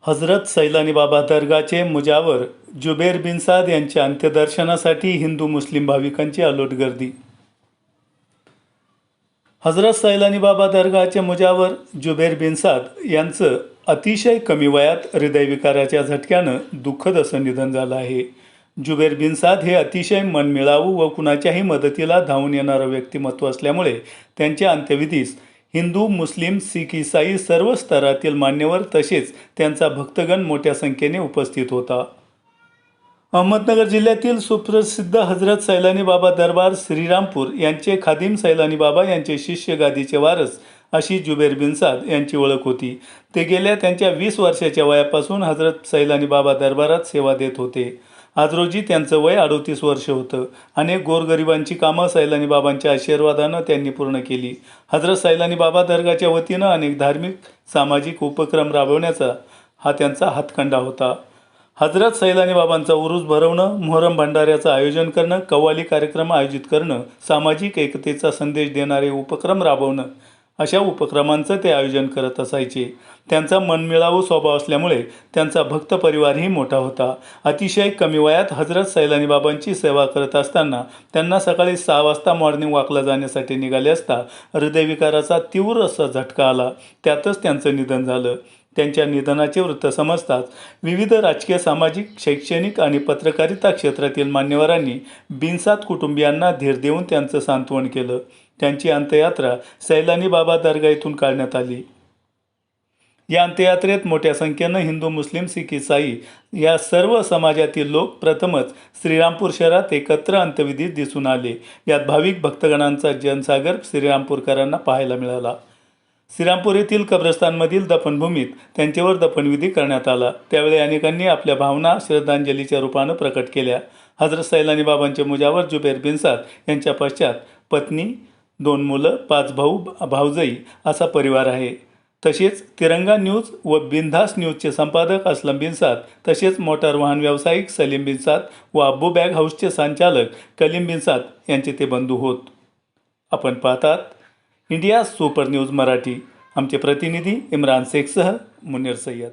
हजरत सैलानी बाबा दर्गाचे मुजावर जुबैर बिन साद यांच्या अंत्यदर्शनासाठी हिंदू मुस्लिम भाविकांची अलोट गर्दी। हजरत सैलानी बाबा दर्गाचे मुजावर जुबैर बिन साद यांचं अतिशय कमी वयात हृदयविकाराच्या झटक्यानं दुःखद असं निधन झालं आहे। जुबैर बिन साद हे अतिशय मनमिळावू व कुणाच्याही मदतीला धावून येणारं व्यक्तिमत्व असल्यामुळे त्यांच्या अंत्यविधीस हिंदू, मुस्लिम, शीख, ईसाई सर्व स्तरातील मान्यवर तसेच त्यांचा भक्तगण मोठ्या संख्येने उपस्थित होता। अहमदनगर जिल्ह्यातील सुप्रसिद्ध हजरत सैलानी बाबा दरबार श्रीरामपूर यांचे खादिम सैलानी बाबा यांचे शिष्य, गादीचे वारस अशी जुबैर बिन साद यांची ओळख होती। ते गेल्या त्यांच्या 20 वर्षाच्या वयापासून हजरत सैलानी बाबा दरबारात सेवा देत होते। आज रोजी त्यांचं वय 38 वर्ष होतं। अनेक गोरगरिबांची कामं सैलानी बाबांच्या आशीर्वादानं त्यांनी पूर्ण केली। हजरत सैलानी बाबा दर्गाच्या वतीनं अनेक धार्मिक, सामाजिक उपक्रम राबवण्याचा हा त्यांचा हातखंडा होता। हजरत सैलानी बाबांचा उरूस भरवणं, मोहरम भंडाऱ्याचं आयोजन करणं, कव्वाली कार्यक्रम आयोजित करणं, सामाजिक एकतेचा संदेश देणारे उपक्रम राबवणं अशा उपक्रमांचं ते आयोजन करत असायचे। त्यांचा मनमिळावू स्वभाव असल्यामुळे त्यांचा भक्त परिवारही मोठा होता। अतिशय कमी वयात हजरत सैलानी बाबांची सेवा करत असताना त्यांना सकाळी 6 वाजता मॉर्निंग वॉकला जाण्यासाठी निघाले असता हृदयविकाराचा तीव्र असा झटका आला। त्यातच त्यांचं निधन झालं। त्यांच्या निधनाचे वृत्त समजताच विविध राजकीय, सामाजिक, शैक्षणिक आणि पत्रकारिता क्षेत्रातील मान्यवरांनी बिन साद कुटुंबियांना धीर देऊन त्यांचं सांत्वन केलं। त्यांची अंत्ययात्रा सैलानी बाबा दर्गा येथून काढण्यात आली। या अंत्ययात्रेत मोठ्या संख्येनं हिंदू, मुस्लिम, शीख, ईसाई या सर्व समाजातील लोक प्रथमच श्रीरामपूर शहरात एकत्र अंत्यविधीत दिसून आले। यात भाविक भक्तगणांचा जनसागर श्रीरामपूरकरांना पाहायला मिळाला। श्रीरामपूर येथील कब्रस्तानमधील दफनभूमीत त्यांच्यावर दफनविधी करण्यात आला। त्यावेळी अनेकांनी आपल्या भावना श्रद्धांजलीच्या रूपानं प्रकट केल्या। हजरत सैलानी बाबांचे मुजावर जुबैर बिन साद यांच्या पश्चात पत्नी, 2 मुलं, 5 भाऊ भावजई असा परिवार आहे। तसेच तिरंगा न्यूज व बिनधास्त न्यूजचे संपादक असलम बिन साद, तसेच मोटार वाहन व्यावसायिक सलीम बिन साद व अब्बू बॅग हाऊसचे संचालक कलीम बिन साद यांचे ते बंधू होत। आपण पाहतात इंडिया सुपर न्यूज मराठी। आमचे प्रतिनिधी इम्रान शेखसह मुनीर सय्यद।